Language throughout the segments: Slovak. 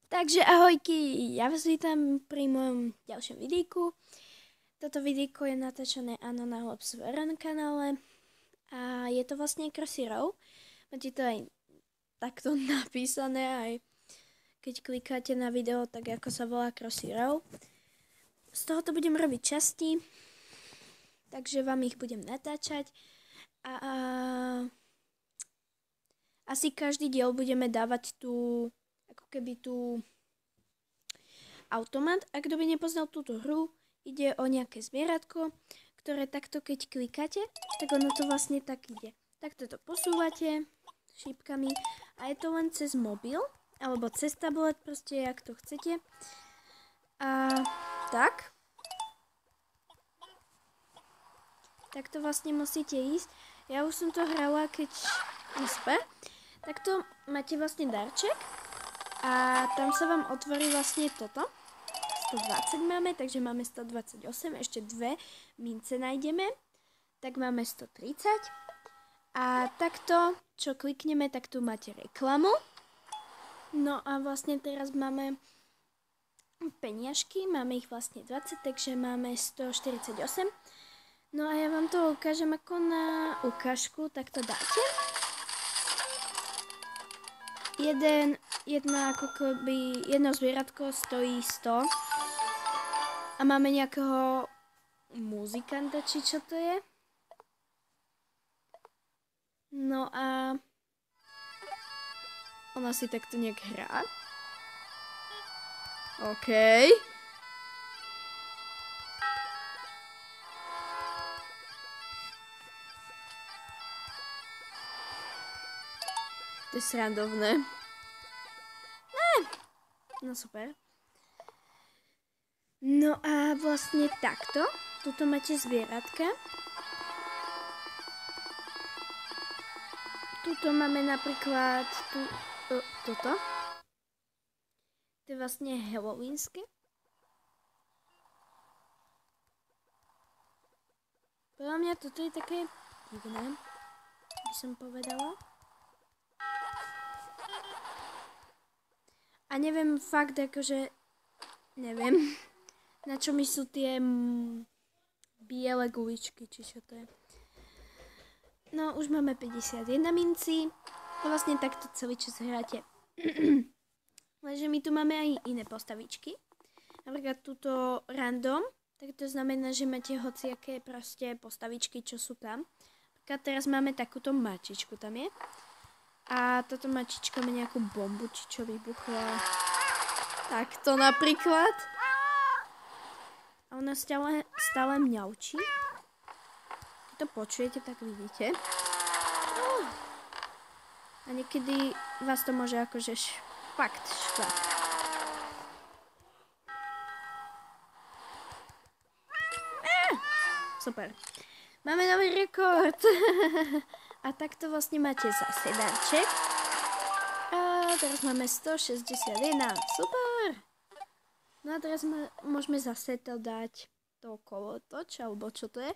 Takže ahojky, ja vás vítam pri mojom ďalšom videjku. Toto videjko je natáčané áno na HlebsVRN kanále a je to vlastne Crossy Row. Máte to aj takto napísané, aj keď klikáte na video, tak ako sa volá Crossy Row. Z tohoto budem robiť časti, takže vám ich budem natáčať a asi každý diel budeme dávať tú automat. A kto by nepoznal túto hru, ide o nejaké zvieratko, ktoré takto keď klikáte, tak ono to vlastne tak ide. Takto to posúvate šípkami a je to len cez mobil, alebo cez tablet, proste jak to chcete. A tak to vlastne musíte ísť. Ja už som to hrala, keď ISPE. Takto máte vlastne darček. A tam sa vám otvorí vlastne toto. 120 máme, takže máme 128, ešte dve mince nájdeme. Tak máme 130. A takto, čo klikneme, tak tu máte reklamu. No a vlastne teraz máme peniažky, máme ich vlastne 20, takže máme 148. No a ja vám to ukážem ako na ukážku, tak to dáte. Jedno zvieratko stojí 100 a máme nejakého muzikanta, či čo to je. No a ona si takto nejak hrá. OK. To je srandovné. No super. No a vlastne takto. Tuto máte zvieratka. Tuto máme napríklad toto. To je vlastne halloweenské. Podľa mňa toto je také divné, by som povedala. A neviem fakt, akože, neviem, na čo mi sú tie biele guličky, či čo to je. No, už máme 51 mincí. Vlastne takto celý čas hráte. Lenže my tu máme aj iné postavičky. Napríklad túto random, tak to znamená, že máte hociaké proste postavičky, čo sú tam. Napríklad teraz máme takúto mačičku, tam je. A táto mačička má nejakú bombu, či čo vybuchla. Takto napríklad. A ona stále mňaučí. Keď to počujete, tak vidíte. A niekedy vás to môže akože fakt štvať. Super. Máme nový rekord. A takto vlastne máte zase darček. A teraz máme 161. Super. No a teraz môžeme zase to dať to kolotoč, alebo čo to je.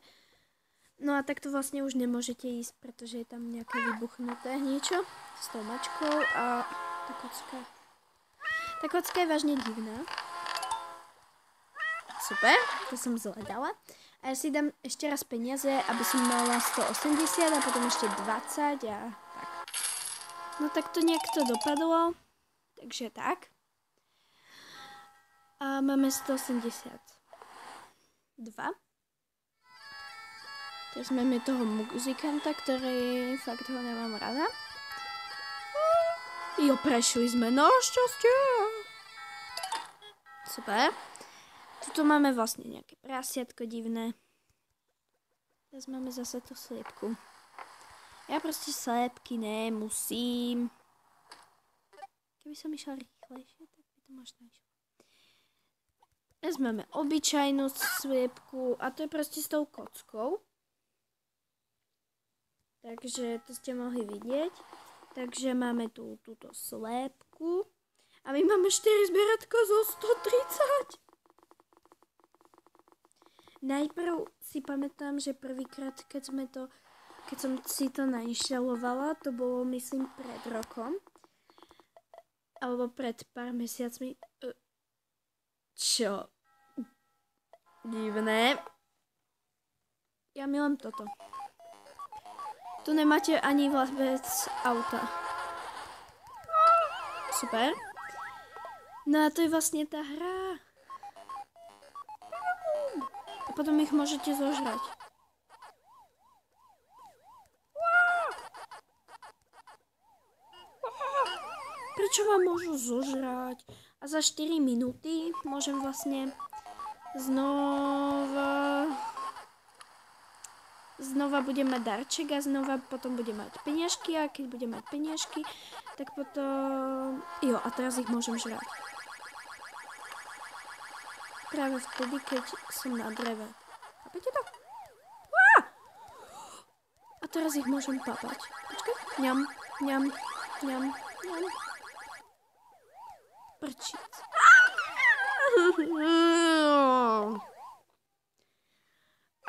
No a takto vlastne už nemôžete ísť, pretože je tam nejaké vybuchnuté niečo s tou mačkou a tá kocka. Tá kocka je vážne divná. Super, to som zhľadala. A ja si dám ešte raz peniaze, aby som mala 180 a potom ešte 20 a tak. No tak to nejak to dopadlo. Takže tak. A máme 182. Teraz máme toho muzikanta, ktorý fakt ho nemám rada. Jo, prešli sme na šťastie. Super. Tuto máme vlastne nejaké prasiatko divné. Teraz máme zase tú sliepku. Ja proste sliepky nemusím. Keby som išla rýchlejšie, tak by to možno išlo. Teraz máme obyčajnú sliepku a to je proste s tou kockou. Takže to ste mohli vidieť. Takže máme túto sliepku. A my máme 4 zbieratka zo 130. Najprv si pamätám, že prvýkrát, keď som si to nainštalovala, to bolo myslím pred rokom. alebo pred pár mesiacmi. Čo? Divné. Ja milujem toto. Tu nemáte ani vôbec auta. Super. No a to je vlastne tá hra. A potom ich môžete zožrať. Prečo vám môžu zožrať? A za 4 minúty môžem vlastne znova budem mať darček a znova potom budem mať peniažky a keď budem mať peniažky, tak potom... Jo, a teraz ich môžem žrať. Práve vtedy, keď som na dreve. Chápete to? A teraz ich môžem papať. Počkaj. Ňam, ňam, ňam, ňam. Prčic.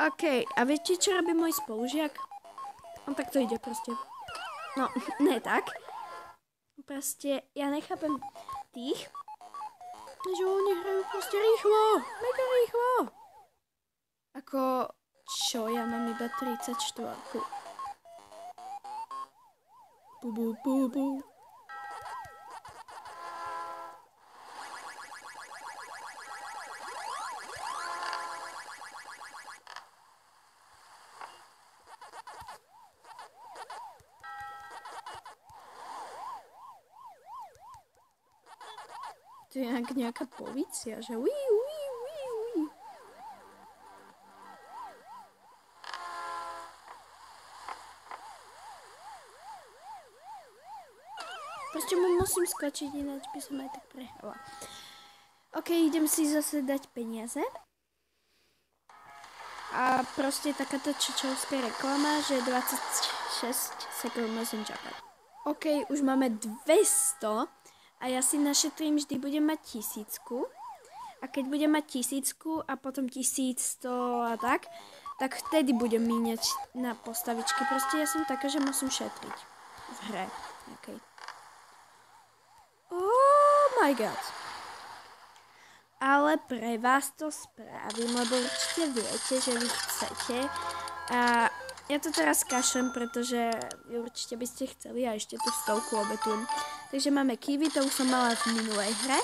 OK, a viete, čo robí môj spolužiak? On takto ide proste. No, ne tak. Proste, ja nechápem tých, že oni hrajú proste rýchlo. Mega rýchlo. Ako, čo, ja mám iba 34. Bu. To je nejaká polícia, že uí. Proste mu musím skočiť, ináč by som aj tak prehrala. OK, idem si zase dať peniaze. A proste takáto čečovská reklama, že 26 sekúnd musím čakať. OK, už máme 200. A ja si našetrím, vždy budem mať 1000. A keď budem mať 1000 a potom 1100 a tak vtedy budem míňať na postavičky. Proste ja som taká, že musím šetriť v hre. Okay. Oh my god. Ale pre vás to spravím, lebo určite viete, že vy chcete. A ja to teraz kašem, pretože určite by ste chceli a ešte tú 100 obetujem. Takže máme kiwi, to už som mala v minulej hre.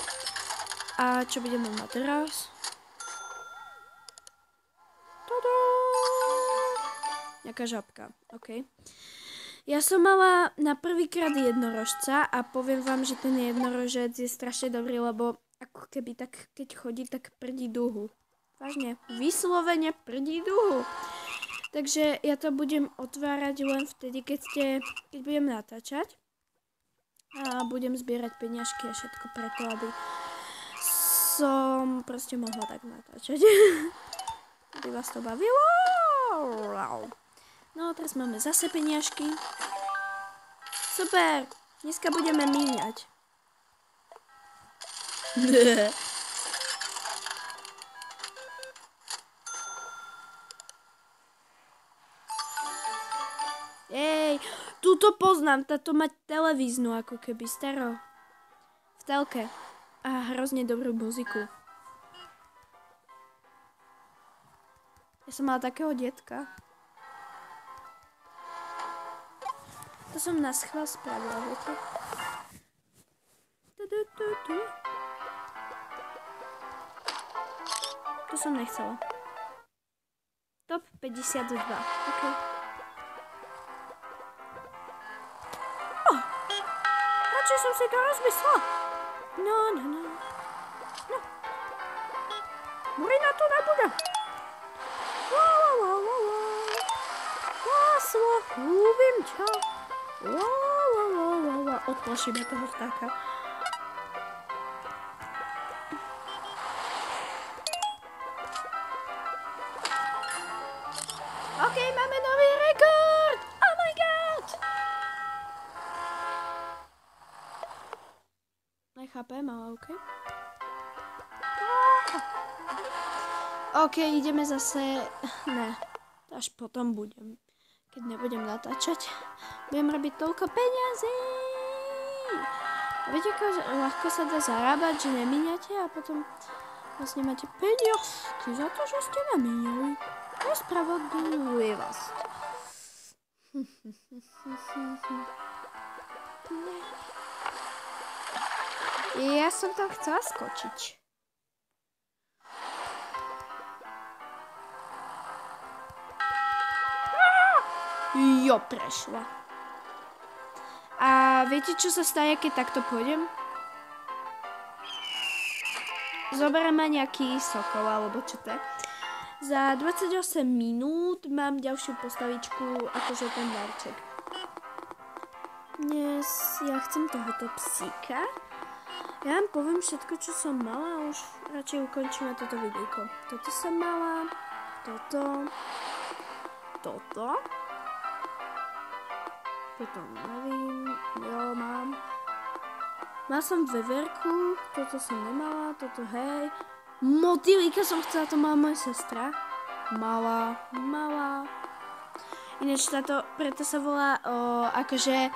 A čo budeme mať teraz? Tada! Nejaká žabka, OK. Ja som mala na prvýkrát jednorožca a poviem vám, že ten jednorožec je strašne dobrý, lebo ako keby tak, keď chodí, tak prdí duhu. Vážne, vyslovene prdí duhu. Takže ja to budem otvárať len vtedy, keď budem natáčať. A budem zbierať peniažky a všetko preto, aby som proste mohla tak natáčať. Aby vás to bavilo. No, teraz máme zase peniažky. Super, dneska budeme míňať. Túto poznám, táto má televíznu ako keby starou. V telke. A hrozne dobrú muziku. Ja som mala takého detka. To som na schvál spravila, viete? To som nechcela. Top 52. OK. Radšej som si to rozmyslela. No. Múry na to nebude. Láslo, ľúbim ťa. Odplašíme toho vtáka. OK, máme nový rekord! Oh my god! Nechápem, ale OK. OK, ideme zase... Ne, až potom budem. Keď nebudem natáčať, budem robiť toľko peňazí. Viete, ako ľahko sa dá zarábať, že nemíňate a potom vlastne máte peniazky za to, že ste nemínili. Nespravodlivosť. Ja som tam chcela skočiť. Jo, prešla. A viete, čo sa stane, keď takto pôjdem? Zoberiem ma nejaký sokol, alebo čo to je. Za 28 minút mám ďalšiu postavičku, akože ten darček. Dnes ja chcem tohoto psíka. Ja vám poviem všetko, čo som mala a už radšej ukončíme toto videjko. Toto som mala, toto nevím, jo, mám. Mal som veverku, toto som nemala, toto hej. Motýlika som chcela, to mala moja sestra. Mala. Ináč táto, preto sa volá akože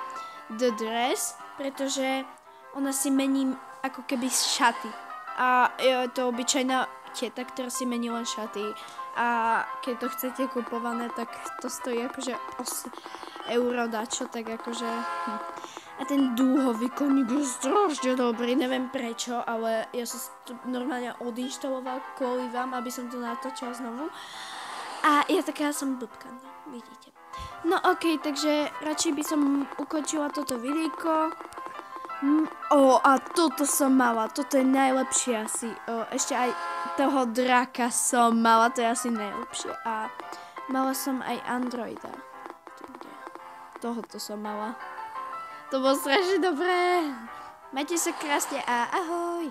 The Dress, pretože ona si mení ako keby šaty. A je to obyčajná teta, ktorá si mení len šaty. A keď to chcete kupované, tak to stojí akože 8 euro dačo, tak akože... A ten dúhový koník je strašne dobrý, neviem prečo, ale ja som to normálne odinštaloval kvôli vám, aby som to natočila znovu. A ja taká som blbka, no, vidíte. No okej, takže radšej by som ukončila toto videjko. A toto som mala, toto je najlepšie asi. Ešte aj toho draka som mala, to je asi najlepšie. A mala som aj Androida. Tohoto som mala. To bolo strašne dobré. Majte sa krásne a ahoj.